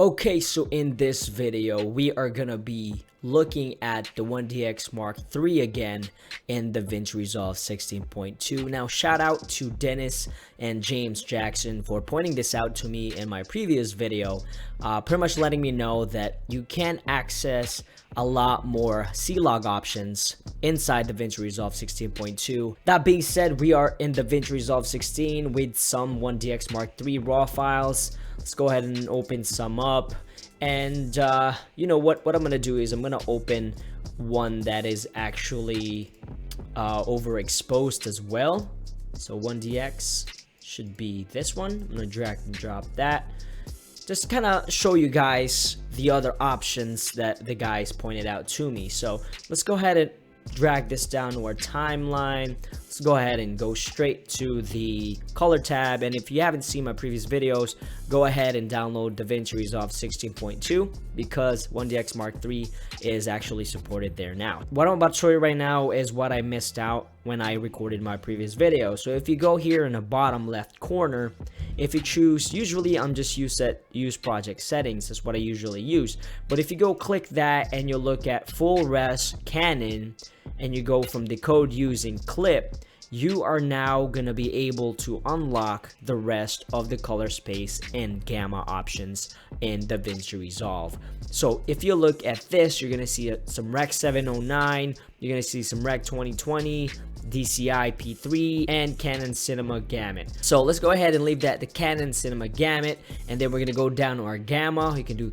Okay, so in this video, we are gonna be looking at the 1DX Mark III again in Davinci Resolve 16.2. Now, shout out to Dennis and James Jackson for pointing this out to me in my previous video, pretty much letting me know that you can access a lot more C-Log options inside Davinci Resolve 16.2. That being said, we are in Davinci Resolve 16 with some 1DX Mark III raw files. Let's go ahead and open some up. And you know what I'm gonna do is I'm gonna open one that is actually overexposed as well. So 1DX should be this one. I'm gonna drag and drop that. Just kind of show you guys the other options that the guys pointed out to me. So let's go ahead and drag this down to our timeline. Let's go ahead and go straight to the color tab. And if you haven't seen my previous videos, go ahead and download Davinci Resolve 16.2 because 1DX Mark III is actually supported there now. What I'm about to show you right now is what I missed out when I recorded my previous video. So if you go here in the bottom left corner, if you choose, usually I'm just use project settings, that's what I usually use. But if you go click that and you look at full res Canon and you go from decode using clip, you are now going to be able to unlock the rest of the color space and gamma options in Davinci Resolve. So if you look at this, you're going to see some Rec 709, you're going to see some Rec 2020, DCI P3, and Canon Cinema Gamut. So let's go ahead and leave that the Canon Cinema Gamut, and then we're going to go down to our gamma. You can do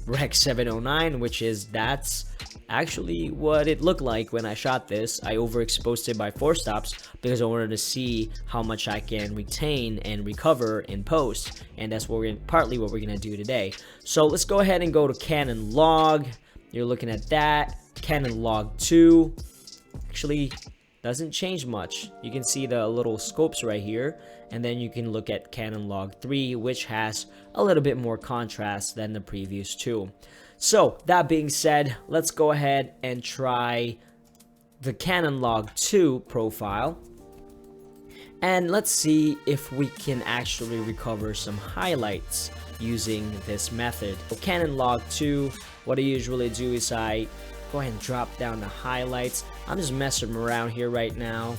Rec 709, which is that's actually what it looked like when I shot this. I overexposed it by 4 stops because I wanted to see how much I can retain and recover in post, and that's what partly what we're gonna do today. So let's go ahead and go to Canon Log. You're looking at that. Canon Log 2 actually doesn't change much. You can see the little scopes right here, and then you can look at Canon Log 3, which has a little bit more contrast than the previous two. So that being said, let's go ahead and try the Canon Log 2 profile, and let's see if we can actually recover some highlights using this method. So Canon Log 2, what I usually do is I go ahead and drop down the highlights. I'm just messing around here right now.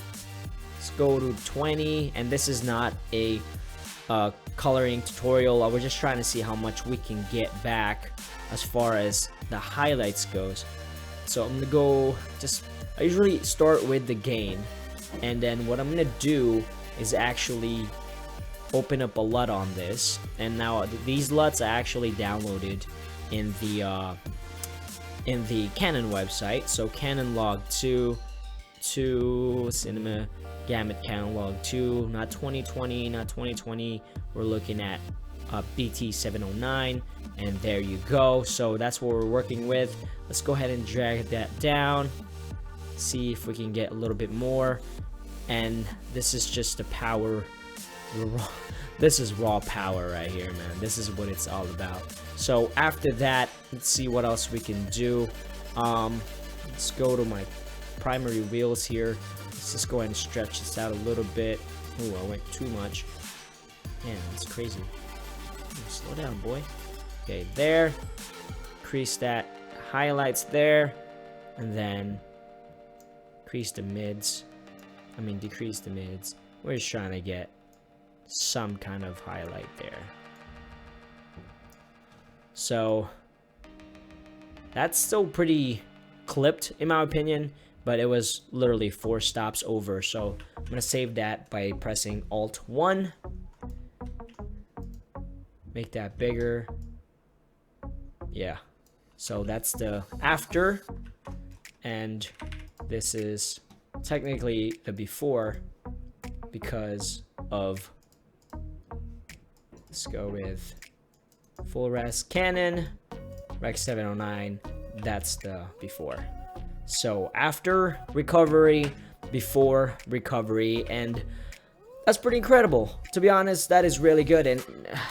Let's go to 20, and this is not a coloring tutorial. We're just trying to see how much we can get back as far as the highlights goes. So I'm gonna go, I usually start with the gain, and then what I'm gonna do is actually open up a LUT on this. And now these LUTs I actually downloaded in the Canon website. So Canon Log 2 Cinema Gamut Canon Log 2, not 2020, we're looking at BT 709, and there you go. So that's what we're working with. Let's go ahead and drag that down, see if we can get a little bit more. And this is just the power. This is raw power right here, man. This is what it's all about. So after that, let's see what else we can do. Let's go to my primary wheels here. Let's just go ahead and stretch this out a little bit. Ooh, I went too much. Man, that's crazy. Ooh, slow down, boy. Okay, there. Increase that highlights there, and then decrease the mids. We're just trying to get some kind of highlight there. So that's still pretty clipped in my opinion, but it was literally 4 stops over. So I'm gonna save that by pressing Alt-1. Make that bigger. Yeah, so that's the after, and this is technically the before because of, let's go with full res Canon Rec 709. That's the before. So after recovery, before recovery, and that's pretty incredible. To be honest, that is really good. And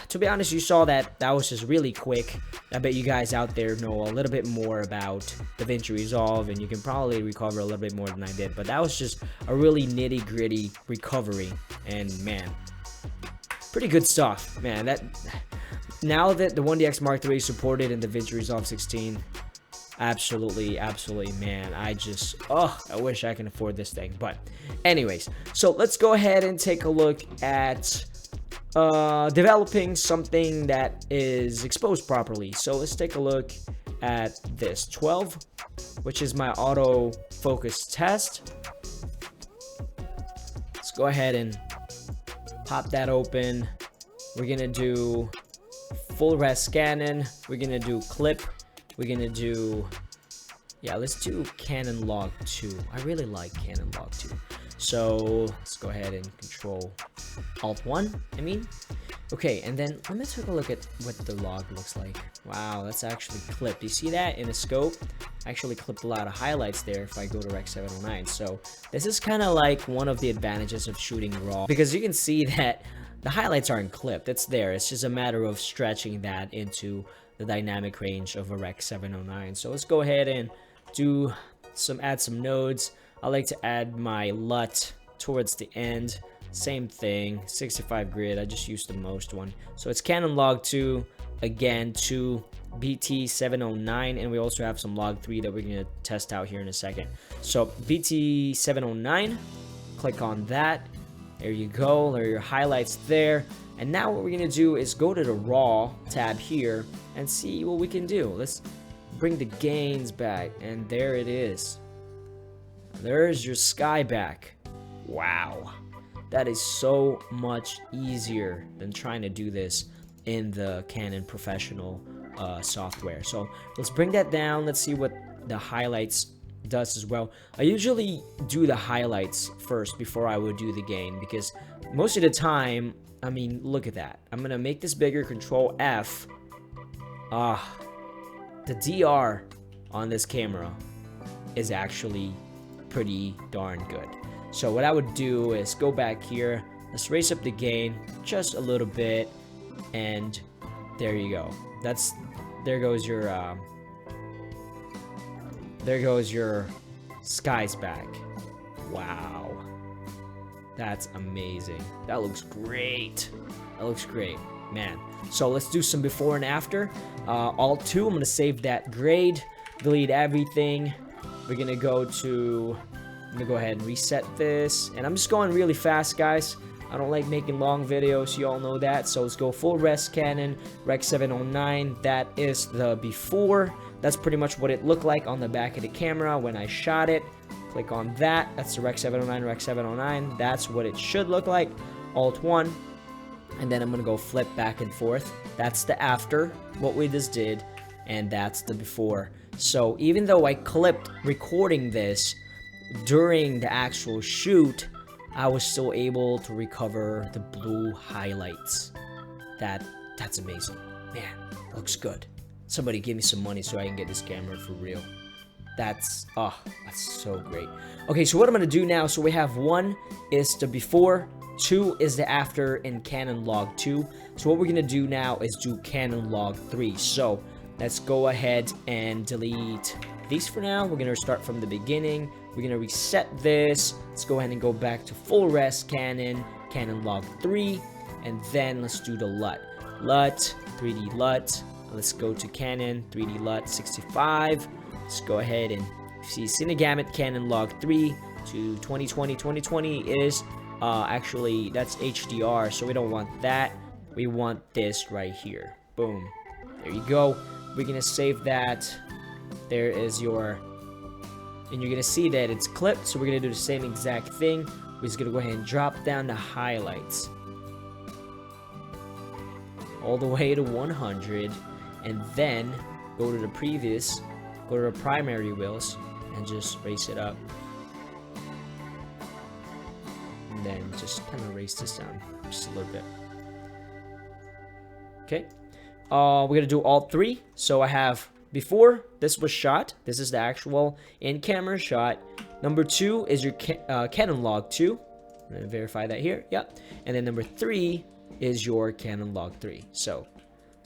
to be honest, you saw that was just really quick. I bet you guys out there know a little bit more about Davinci Resolve, and you can probably recover a little bit more than I did. But that was just a really nitty-gritty recovery, and man, pretty good stuff, man. That now that the 1DX Mark III is supported in DaVinci Resolve 16, absolutely, man, I wish I can afford this thing. But anyways, so let's go ahead and take a look at developing something that is exposed properly. So let's take a look at this 12, which is my auto focus test. Let's go ahead and pop that open. We're gonna do full res Canon. We're gonna do clip. We're gonna do, yeah, let's do Canon Log 2. I really like Canon Log 2. So let's go ahead and Control Alt 1, Okay, and then let me take a look at what the log looks like. Wow, that's actually clipped. You see that in the scope? I actually clipped a lot of highlights there if I go to Rec 709. So this is kind of like one of the advantages of shooting RAW, because you can see that the highlights aren't clipped. It's there. It's just a matter of stretching that into the dynamic range of a Rec 709. So let's go ahead and add some nodes. I like to add my LUT towards the end. Same thing, 65 grid. I just used the most one. So it's Canon Log 2, again, to BT 709, and we also have some Log 3 that we're going to test out here in a second. So BT 709, click on that. There you go. There are your highlights there. And now what we're going to do is go to the RAW tab here and see what we can do. Let's bring the gains back, and there it is. There's your sky back. Wow. That is so much easier than trying to do this in the Canon Professional software. So let's bring that down. Let's see what the highlights does as well. I usually do the highlights first before I would do the gain, because most of the time, look at that. I'm gonna make this bigger, Control F. The DR on this camera is actually pretty darn good. So what I would do is go back here, let's raise up the gain just a little bit, and there you go. There goes your skies back. Wow, that's amazing. That looks great. Man. So let's do some before and after. Alt 2, I'm gonna save that grade, delete everything. We're gonna go ahead and reset this, and I'm just going really fast, guys. I don't like making long videos, you all know that. So let's go full res Canon Rec 709. That is the before. That's pretty much what it looked like on the back of the camera when I shot it. Click on that. That's the Rec 709, Rec 709. That's what it should look like. Alt 1, and then I'm gonna go flip back and forth. That's the after, what we just did, and that's the before. So even though I clipped recording this during the actual shoot, I was still able to recover the blue highlights. That's amazing. Man, looks good. Somebody give me some money so I can get this camera for real. That's so great. Okay, so what I'm gonna do now, so we have 1 is the before, 2 is the after in Canon Log 2. So what we're gonna do now is do Canon Log 3. So let's go ahead and delete these for now. We're gonna start from the beginning. We're gonna reset this. Let's go ahead and go back to full res Canon Log 3, and then let's do the LUT. 3D LUT. Let's go to Canon 3D LUT 65. Let's go ahead and see Cinegamut Canon Log 3 to 2020. 2020 is actually, that's HDR, so we don't want that. We want this right here. Boom. There you go. We're gonna save that. There is your, and you're gonna see that it's clipped, so we're gonna do the same exact thing. We're just gonna go ahead and drop down the highlights all the way to 100, and then go to the previous, go to the primary wheels, and just raise it up, and then just kind of raise this down just a little bit. Okay, we're gonna do Alt 3. So I have before this was shot. This is the actual in-camera shot. Number 2 is your Canon Log 2. I'm gonna verify that here. Yep. And then number 3 is your Canon Log 3. So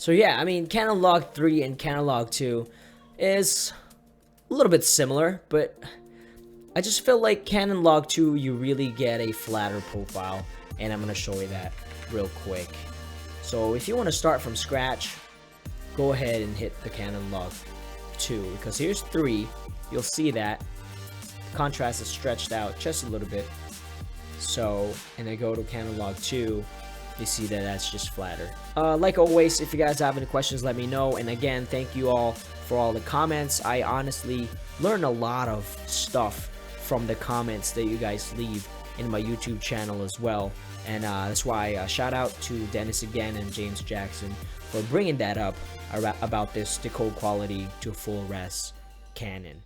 yeah, I mean, Canon Log 3 and Canon Log 2 is a little bit similar, but I just feel like Canon Log 2, you really get a flatter profile, and I'm gonna show you that real quick. So if you want to start from scratch, go ahead and hit the Canon log 2, because here's 3. You'll see that contrast is stretched out just a little bit. So, and then go to Canon log 2, you see that that's just flatter. Like always, if you guys have any questions, let me know. And again, thank you all for all the comments. I honestly learned a lot of stuff from the comments that you guys leave in my YouTube channel as well. And that's why shout out to Dennis again and James Jackson for bringing that up about this decode quality to full res Canon.